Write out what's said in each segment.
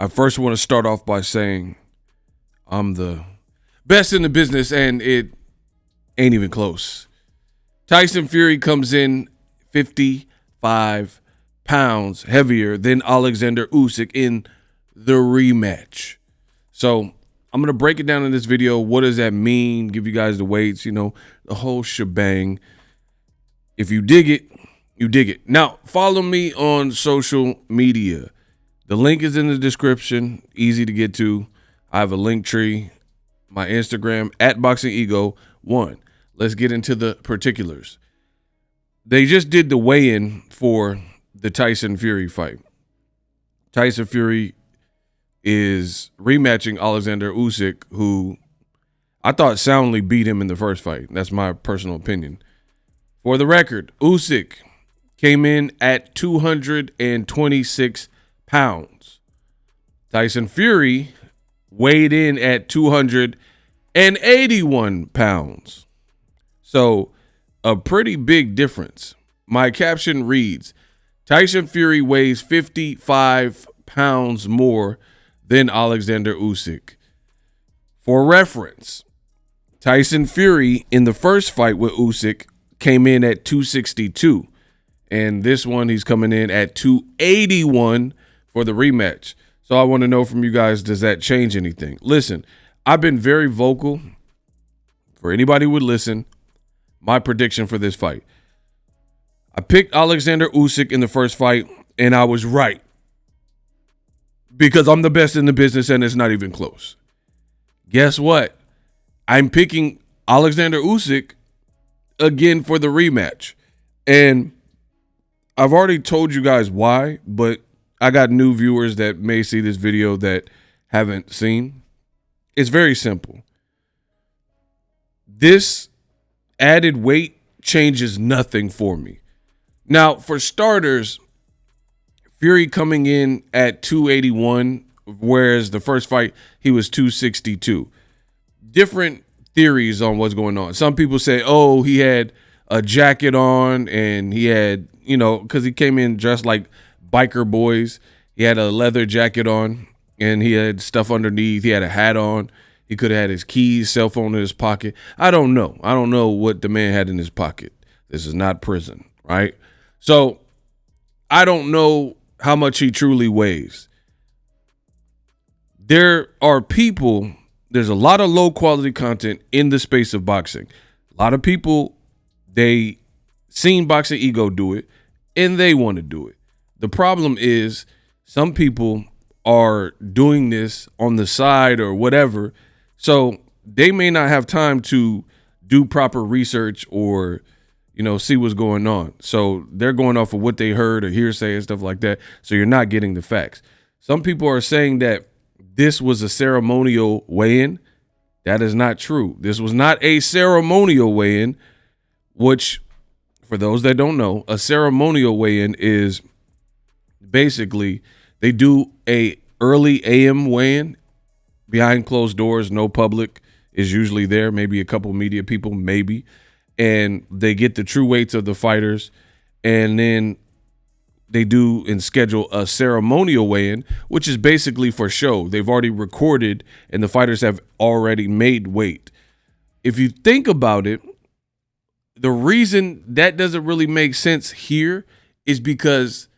I first want to start off by saying I'm the best in the business, and it ain't even close. Tyson Fury comes in 55 pounds heavier than Oleksandr Usyk in the rematch. So I'm going to break it down in this video. What does that mean? Give you guys the weights, the whole shebang. If you dig it, you dig it. Now, follow me on social media. The link is in the description. Easy to get to. I have a link tree. My Instagram, @BoxingEgo1. Let's get into the particulars. They just did the weigh-in for the Tyson Fury fight. Tyson Fury is rematching Oleksandr Usyk, who I thought soundly beat him in the first fight. That's my personal opinion. For the record, Usyk came in at 226 pounds. Tyson Fury weighed in at 281 pounds. So a pretty big difference. My caption reads, Tyson Fury weighs 55 pounds more than Oleksandr Usyk. For reference, Tyson Fury in the first fight with Usyk came in at 262. And this one, he's coming in at 281 for the rematch. So I want to know from you guys, does that change anything? Listen, I've been very vocal. For anybody who would listen, my prediction for this fight. I picked Oleksandr Usyk in the first fight, and I was right. Because I'm the best in the business, and it's not even close. Guess what? I'm picking Oleksandr Usyk again for the rematch. And I've already told you guys why, but I got new viewers that may see this video that haven't seen. It's very simple. This added weight changes nothing for me. Now, for starters, Fury coming in at 281, whereas the first fight, he was 262. Different theories on what's going on. Some people say, oh, he had a jacket on and he had, because he came in dressed like biker boys. He had a leather jacket on and he had stuff underneath. He had a hat on. He could have had his keys, cell phone in his pocket. I don't know. I don't know what the man had in his pocket. This is not prison, right? So I don't know how much he truly weighs. There are people, there's a lot of low quality content in the space of boxing. A lot of people, they seen Boxing Ego do it and they want to do it. The problem is some people are doing this on the side or whatever, so they may not have time to do proper research or, see what's going on. So they're going off of what they heard or hearsay and stuff like that, so you're not getting the facts. Some people are saying that this was a ceremonial weigh-in. That is not true. This was not a ceremonial weigh-in, which, for those that don't know, a ceremonial weigh-in is basically they do a early AM weigh-in behind closed doors. No public is usually there, maybe a couple media people, maybe, and they get the true weights of the fighters, and then they do and schedule a ceremonial weigh-in, which is basically for show. They've already recorded and the fighters have already made weight. If you think about it, the reason that doesn't really make sense here is because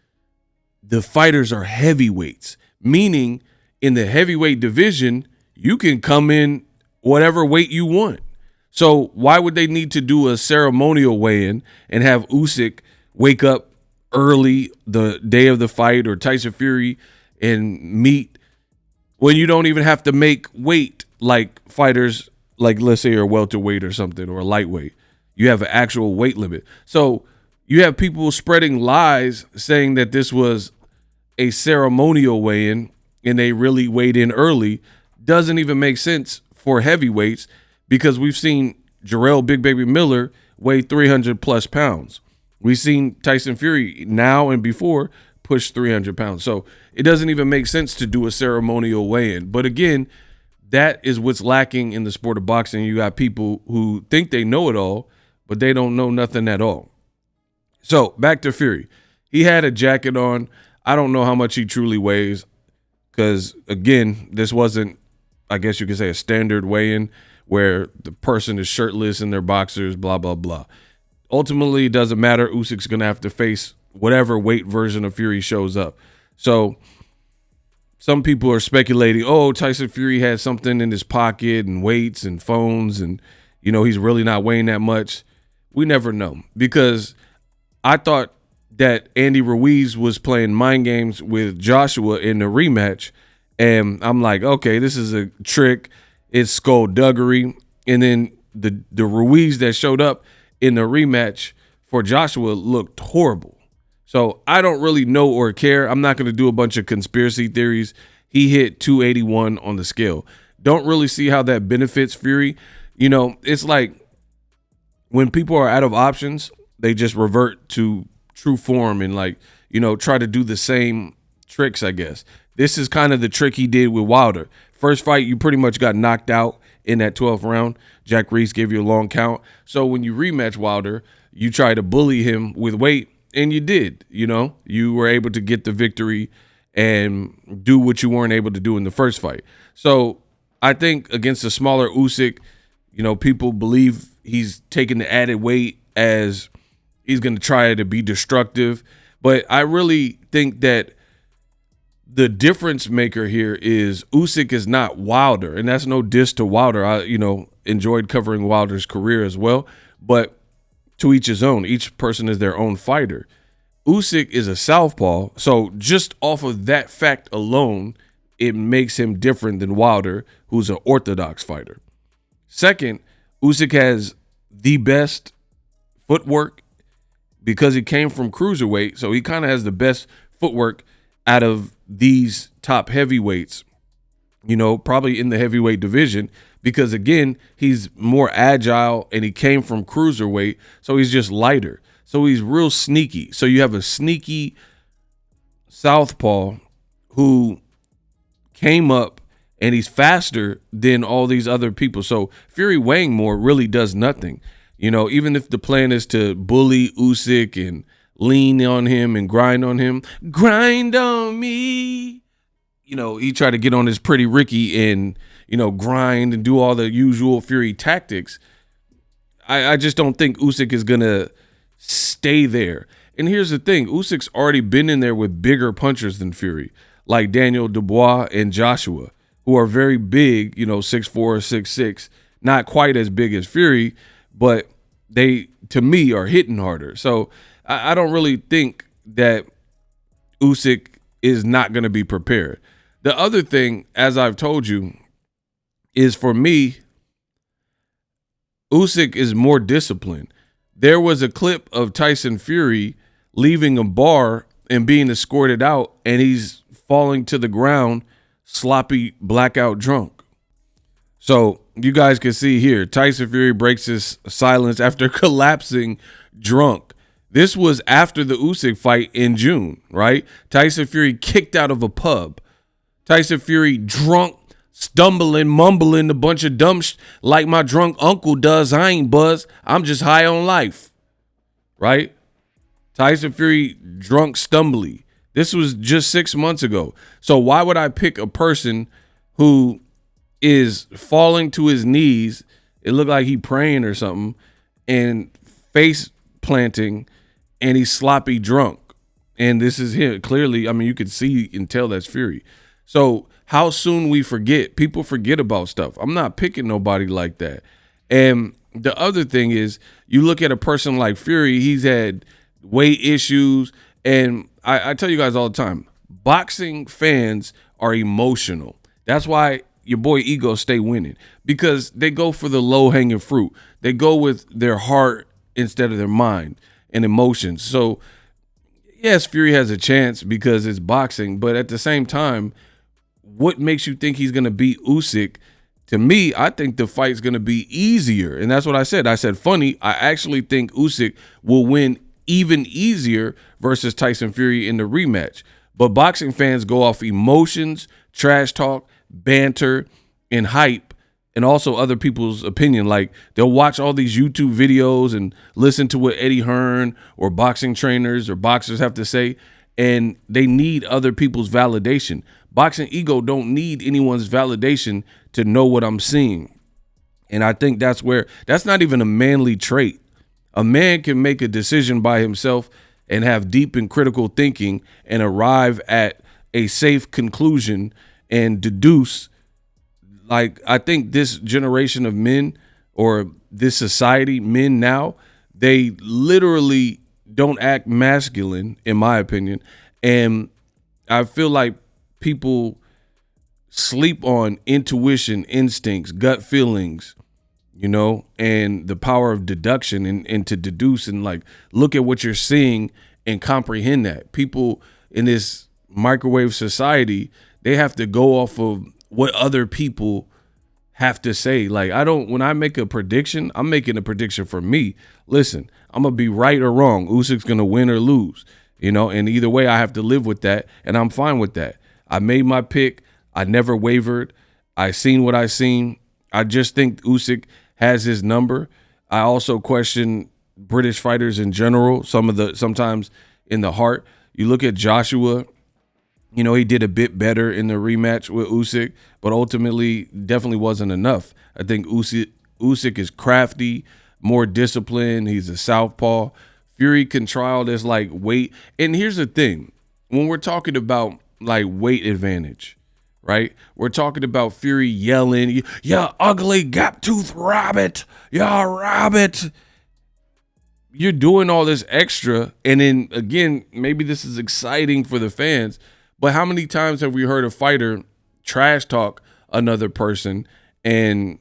the fighters are heavyweights, meaning in the heavyweight division, you can come in whatever weight you want. So why would they need to do a ceremonial weigh-in and have Usyk wake up early the day of the fight, or Tyson Fury and meet when you don't even have to make weight like fighters, like let's say you're a welterweight or something, or a lightweight. You have an actual weight limit. So you have people spreading lies saying that this was a ceremonial weigh-in and they really weighed in early. Doesn't even make sense for heavyweights, because we've seen Jarrell Big Baby Miller weigh 300 plus pounds. We've seen Tyson Fury now and before push 300 pounds. So it doesn't even make sense to do a ceremonial weigh-in. But again, that is what's lacking in the sport of boxing. You got people who think they know it all, but they don't know nothing at all. So back to Fury. He had a jacket on. I don't know how much he truly weighs. because, again, this wasn't, I guess you could say, a standard weigh-in where the person is shirtless in their boxers, blah, blah, blah. Ultimately, it doesn't matter. Usyk's going to have to face whatever weight version of Fury shows up. So some people are speculating, oh, Tyson Fury had something in his pocket and weights and phones and, you know, he's really not weighing that much. We never know, because I thought that Andy Ruiz was playing mind games with Joshua in the rematch. And I'm like, okay, this is a trick. It's skullduggery. And then the Ruiz that showed up in the rematch for Joshua looked horrible. So I don't really know or care. I'm not going to do a bunch of conspiracy theories. He hit 281 on the scale. Don't really see how that benefits Fury. You know, it's like when people are out of options, they just revert to true form and, like, you know, try to do the same tricks, I guess. This is kind of the trick he did with Wilder. First fight, you pretty much got knocked out in that 12th round. Jack Reese gave you a long count. So when you rematch Wilder, you try to bully him with weight, and you did. You know, you were able to get the victory and do what you weren't able to do in the first fight. So I think against a smaller Usyk, you know, people believe he's taking the added weight as he's going to try to be destructive. But I really think that the difference maker here is Usyk is not Wilder, and that's no diss to Wilder. I, you know, enjoyed covering Wilder's career as well, but to each his own. Each person is their own fighter. Usyk is a southpaw, so just off of that fact alone, it makes him different than Wilder, who's an orthodox fighter. Second, Usyk has the best footwork because he came from cruiserweight, so he kind of has the best footwork out of these top heavyweights, you know, probably in the heavyweight division, because, again, he's more agile and he came from cruiserweight, so he's just lighter. So he's real sneaky. So you have a sneaky southpaw who came up and he's faster than all these other people. So Fury weighing more really does nothing. You know, even if the plan is to bully Usyk and lean on him and grind on him, grind on me. You know, he tried to get on his Pretty Ricky and, you know, grind and do all the usual Fury tactics. I just don't think Usyk is going to stay there. And here's the thing. Usyk's already been in there with bigger punchers than Fury, like Daniel Dubois and Joshua, who are very big, you know, 6'4", 6'6", not quite as big as Fury, but they, to me, are hitting harder. So I don't really think that Usyk is not going to be prepared. The other thing, as I've told you, is for me, Usyk is more disciplined. There was a clip of Tyson Fury leaving a bar and being escorted out, and he's falling to the ground, sloppy, blackout drunk. So you guys can see here, Tyson Fury breaks his silence after collapsing drunk. This was after the Usyk fight in June, right? Tyson Fury kicked out of a pub. Tyson Fury drunk, stumbling, mumbling a bunch of dumb like my drunk uncle does. I ain't buzzed. I'm just high on life, right? Tyson Fury drunk, stumbly. This was just 6 months ago. So why would I pick a person who is falling to his knees, it looked like he praying or something, and face planting, and he's sloppy drunk? And this is him. Clearly, I mean, you could see and tell that's Fury. So how soon we forget. People forget about stuff. I'm not picking nobody like that. And the other thing is, you look at a person like Fury, he's had weight issues. And I tell you guys all the time, boxing fans are emotional. That's why your boy Ego stay winning, because they go for the low-hanging fruit. They go with their heart instead of their mind and emotions. So, yes, Fury has a chance because it's boxing, but at the same time, what makes you think he's going to beat Usyk? To me, I think the fight's going to be easier, and that's what I said. I said, funny, I actually think Usyk will win even easier versus Tyson Fury in the rematch. But boxing fans go off emotions, trash talk, banter, and hype, and also other people's opinion. Like, they'll watch all these YouTube videos and listen to what Eddie Hearn or boxing trainers or boxers have to say, and they need other people's validation. Boxing ego don't need anyone's validation to know what I'm seeing. And I think that's not even a manly trait. A man can make a decision by himself and have deep and critical thinking and arrive at a safe conclusion and deduce. Like, I think this generation of men, or this society, men now, they literally don't act masculine, in my opinion. And I feel like people sleep on intuition, instincts, gut feelings, and the power of deduction, and to deduce and like look at what you're seeing and comprehend that. People in this microwave society, they have to go off of what other people have to say. Like, when I make a prediction, I'm making a prediction for me. Listen, I'm going to be right or wrong. Usyk's going to win or lose, and either way I have to live with that, and I'm fine with that. I made my pick. I never wavered. I seen what I seen. I just think Usyk has his number. I also question British fighters in general, sometimes in the heart. You look at Joshua, he did a bit better in the rematch with Usyk, but ultimately definitely wasn't enough. I think Usyk is crafty, more disciplined. He's a southpaw. Fury control this like weight. And here's the thing. When we're talking about like weight advantage, right? We're talking about Fury yelling, "Yeah, ugly gap-tooth rabbit. Yeah, rabbit." You're doing all this extra. And then again, maybe this is exciting for the fans, but how many times have we heard a fighter trash talk another person and,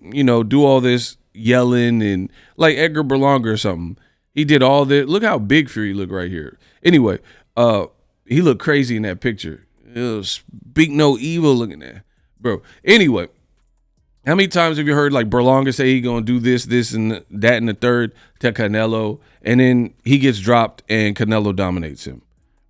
do all this yelling, and like Edgar Berlanga or something? He did all this. Look how big Fury looked right here. Anyway, he looked crazy in that picture. Speak no evil looking at, bro. Anyway, how many times have you heard like Berlanga say he gonna do this, and that, and the third to Canelo, and then he gets dropped and Canelo dominates him,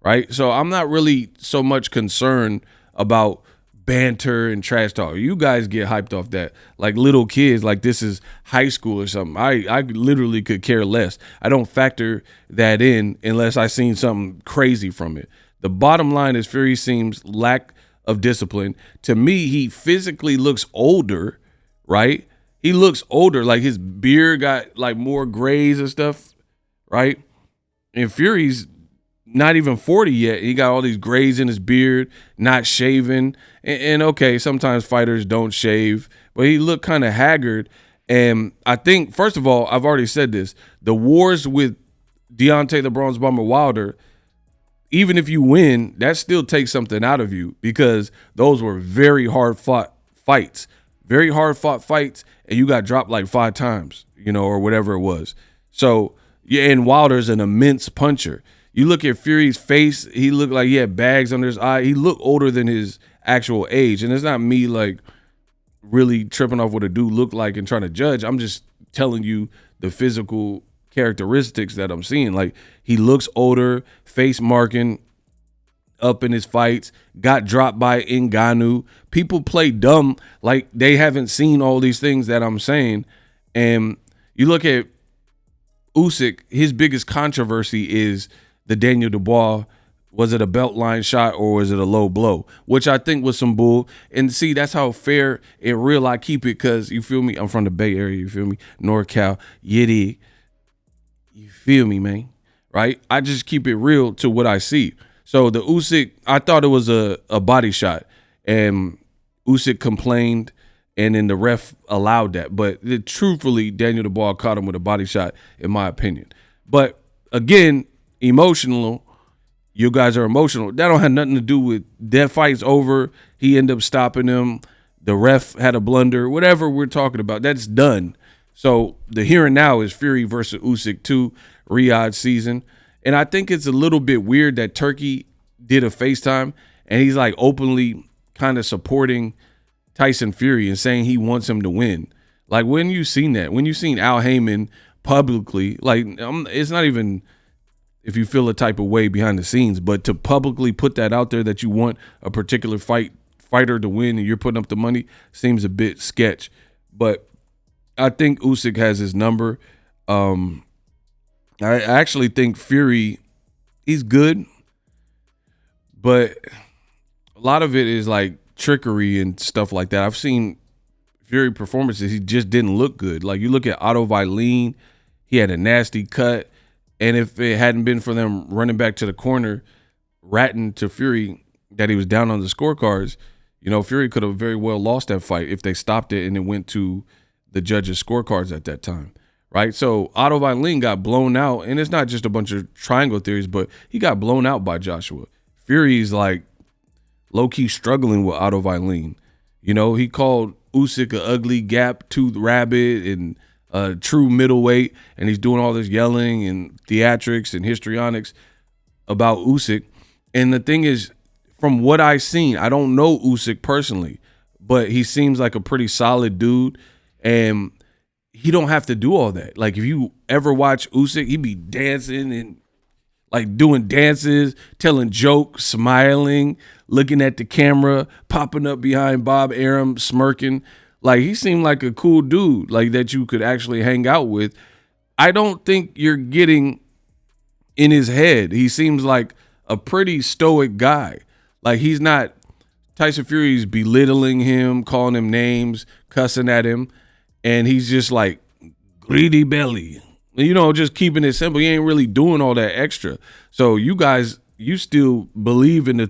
right? So I'm not really so much concerned about banter and trash talk. You guys get hyped off that like little kids, like this is high school or something. I literally could care less. I don't factor that in unless I seen something crazy from it. The bottom line is Fury seems lack of discipline. To me, he physically looks older, right? He looks older, like his beard got like more grays and stuff, right? And Fury's not even 40 yet. He got all these grays in his beard, not shaven. And okay, sometimes fighters don't shave, but he looked kind of haggard. And I think, first of all, I've already said this, the wars with Deontay the Bronze Bomber Wilder, even if you win, that still takes something out of you, because those were very hard fought fights, and you got dropped like 5 times, or whatever it was. So, yeah, and Wilder's an immense puncher. You look at Fury's face, he looked like he had bags under his eye. He looked older than his actual age. And it's not me like really tripping off what a dude looked like and trying to judge. I'm just telling you the physical characteristics that I'm seeing. Like, he looks older, face marking up in his fights, got dropped by Ngannou. People play dumb like they haven't seen all these things that I'm saying. And you look at Usyk, his biggest controversy is the Daniel Dubois. Was it a belt line shot or was it a low blow? Which I think was some bull. And see, that's how fair and real I keep it, because, you feel me? I'm from the Bay Area, you feel me? NorCal, Yiddy. You feel me, man? Right? I just keep it real to what I see. So the Usyk, I thought it was a body shot, and Usyk complained, and then the ref allowed that. But truthfully, Daniel Dubois caught him with a body shot, in my opinion. But again, emotional. You guys are emotional. That don't have nothing to do with that fight's over. He ended up stopping him. The ref had a blunder. Whatever we're talking about, that's done. So the here and now is Fury versus Usyk 2, Riyadh season. And I think it's a little bit weird that Turkey did a FaceTime and he's like openly kind of supporting Tyson Fury and saying he wants him to win. Like, when you seen that? When you seen Al Haymon publicly, like, it's not even if you feel a type of way behind the scenes, but to publicly put that out there that you want a particular fighter to win and you're putting up the money seems a bit sketch. But I think Usyk has his number. I actually think Fury, he's good, but lot of it is like trickery and stuff like that. I've seen Fury performances. He just didn't look good. Like you look at Otto Wallin, he had a nasty cut. And if it hadn't been for them running back to the corner, ratting to Fury that he was down on the scorecards, you know, Fury could have very well lost that fight if they stopped it and it went to the judges' scorecards at that time, right? So Otto Wallin got blown out, and it's not just a bunch of triangle theories, but he got blown out by Joshua. Fury's like low-key struggling with Otto Wallin. You know, he called Usyk an ugly gap-toothed rabbit and a true middleweight, and he's doing all this yelling and theatrics and histrionics about Usyk. And the thing is, from what I've seen, I don't know Usyk personally, but he seems like a pretty solid dude, and he don't have to do all that. Like, if you ever watch Usyk, he be dancing and like doing dances, telling jokes, smiling, looking at the camera, popping up behind Bob Arum, smirking. Like, he seemed like a cool dude, like that you could actually hang out with. I don't think you're getting in his head. He seems like a pretty stoic guy. Like, he's not, Tyson Fury's belittling him, calling him names, cussing at him, and he's just like, greedy belly. You know, just keeping it simple. He ain't really doing all that extra. So you guys, you still believe in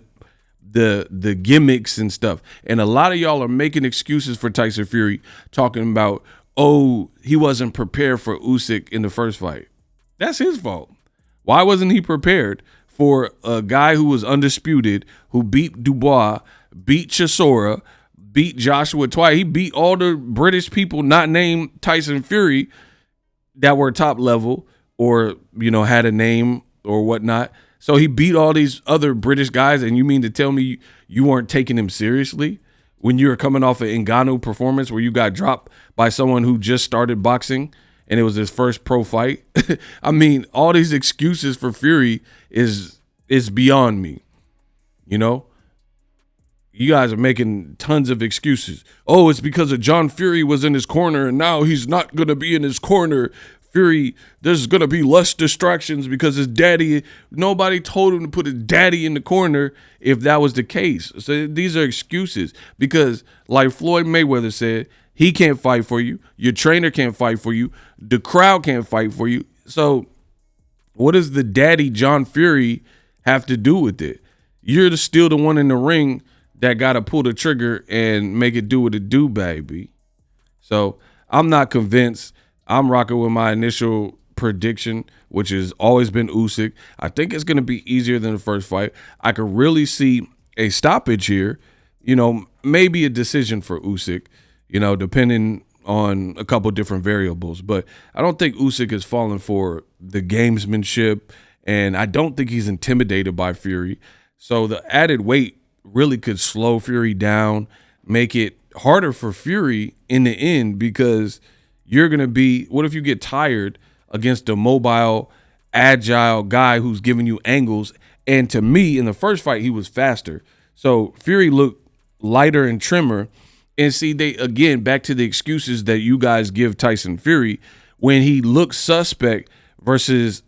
the gimmicks and stuff. And a lot of y'all are making excuses for Tyson Fury, talking about, oh, he wasn't prepared for Usyk in the first fight. That's his fault. Why wasn't he prepared for a guy who was undisputed, who beat Dubois, beat Chisora, beat Joshua twice? He beat all the British people not named Tyson Fury that were top level or, you know, had a name or whatnot. So he beat all these other British guys, and you mean to tell me you weren't taking him seriously when you were coming off an Ngannou performance where you got dropped by someone who just started boxing and it was his first pro fight? I mean, all these excuses for Fury is beyond me, you know? You guys are making tons of excuses. Oh, it's because of John Fury was in his corner and now he's not going to be in his corner. Fury, there's going to be less distractions because his daddy, nobody told him to put his daddy in the corner if that was the case. So these are excuses because, like Floyd Mayweather said, he can't fight for you. Your trainer can't fight for you. The crowd can't fight for you. So what does the daddy John Fury have to do with it? You're still the one in the ring that got to pull the trigger and make it do what it do, baby. So I'm not convinced. I'm rocking with my initial prediction, which has always been Usyk. I think it's going to be easier than the first fight. I could really see a stoppage here, you know, maybe a decision for Usyk, you know, depending on a couple different variables. But I don't think Usyk is falling for the gamesmanship, and I don't think he's intimidated by Fury. So the added weight really could slow Fury down, make it harder for Fury in the end, because you're going to be, what if you get tired against a mobile, agile guy who's giving you angles? And to me, in the first fight, he was faster. So Fury looked lighter and trimmer. And see, they, again, back to the excuses that you guys give Tyson Fury. When he looked suspect versus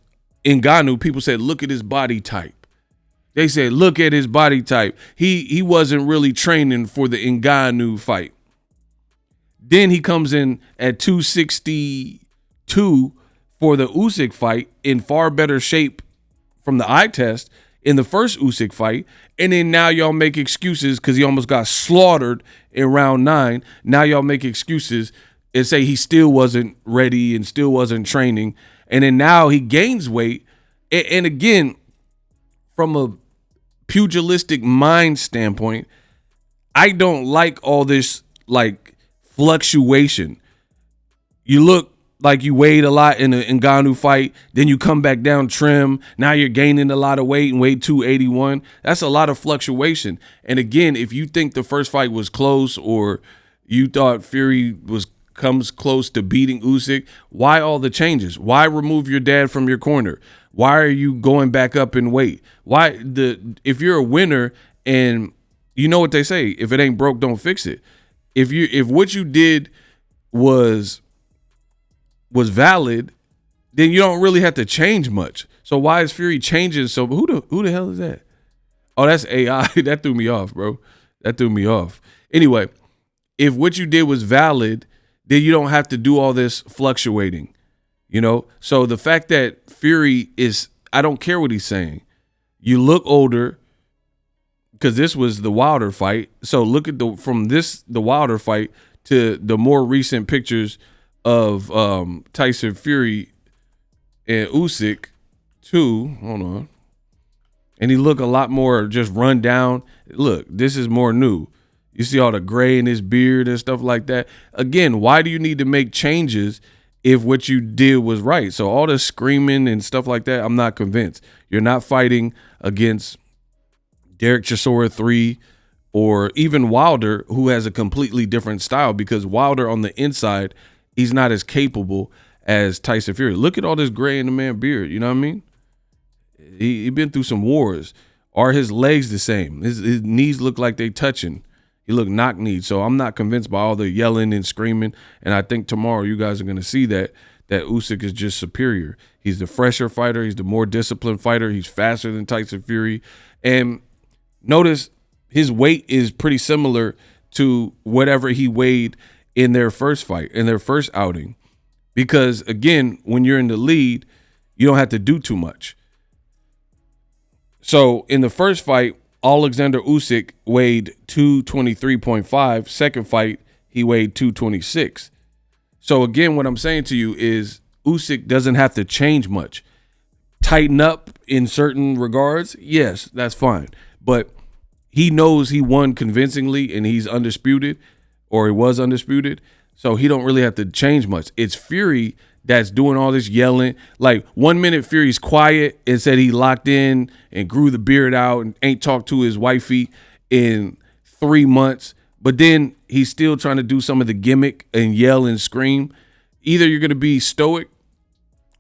Ngannou, people said, look at his body type. They said, look at his body type. He wasn't really training for the Ngannou fight. Then he comes in at 262 for the Usyk fight in far better shape from the eye test in the first Usyk fight. And then now y'all make excuses because he almost got slaughtered in round 9. Now y'all make excuses and say he still wasn't ready and still wasn't training. And then now he gains weight. And again, from a pugilistic mind standpoint, I don't like all this like fluctuation. You look like you weighed a lot in the Ngannou fight, then you come back down trim. Now you're gaining a lot of weight and weigh 281. That's a lot of fluctuation. And again, if you think the first fight was close or you thought Fury comes close to beating Usyk, why all the changes? Why remove your dad from your corner? Why are you going back up in weight? If you're a winner, and you know what they say, if it ain't broke, don't fix it. If what you did was valid, then you don't really have to change much. So why is Fury changing? So who the hell is that? Oh, that's AI. That threw me off, bro. That threw me off. Anyway, if what you did was valid, then you don't have to do all this fluctuating, you know? So the fact that Fury is, I don't care what he's saying. You look older because this was the Wilder fight. So look at the Wilder fight to the more recent pictures of Tyson Fury and Usyk too. Hold on. And he look a lot more just run down. Look, this is more new. You see all the gray in his beard and stuff like that. Again, why do you need to make changes if what you did was right? So all the screaming and stuff like that, I'm not convinced. You're not fighting against Derek Chisora 3 or even Wilder, who has a completely different style, because Wilder on the inside, he's not as capable as Tyson Fury. Look at all this gray in the man's beard. You know what I mean? He been through some wars. Are his legs the same? His knees look like they touching. He look knock-kneed. So I'm not convinced by all the yelling and screaming. And I think tomorrow you guys are going to see that Usyk is just superior. He's the fresher fighter. He's the more disciplined fighter. He's faster than Tyson Fury. And notice his weight is pretty similar to whatever he weighed in their first fight, in their first outing. Because, again, when you're in the lead, you don't have to do too much. So in the first fight, Oleksandr Usyk weighed 223.5. Second fight, he weighed 226. So again, what I'm saying to you is Usyk doesn't have to change much. Tighten up in certain regards, yes, that's fine. But he knows he won convincingly and he's undisputed, or he was undisputed. So he don't really have to change much. It's Fury that's doing all this yelling. Like 1 minute Fury's quiet and said he locked in and grew the beard out and ain't talked to his wifey in 3 months. But then he's still trying to do some of the gimmick and yell and scream. Either you're going to be stoic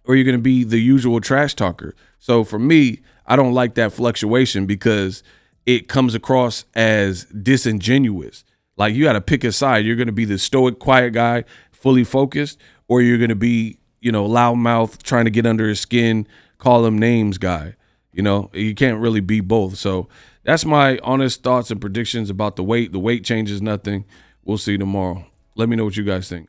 or you're going to be the usual trash talker. So for me, I don't like that fluctuation because it comes across as disingenuous. Like you got to pick a side. You're going to be the stoic, quiet guy, fully focused, or you're going to be, loudmouth, trying to get under his skin, call him names guy. You can't really be both. So that's my honest thoughts and predictions about the weight. The weight changes nothing. We'll see tomorrow. Let me know what you guys think.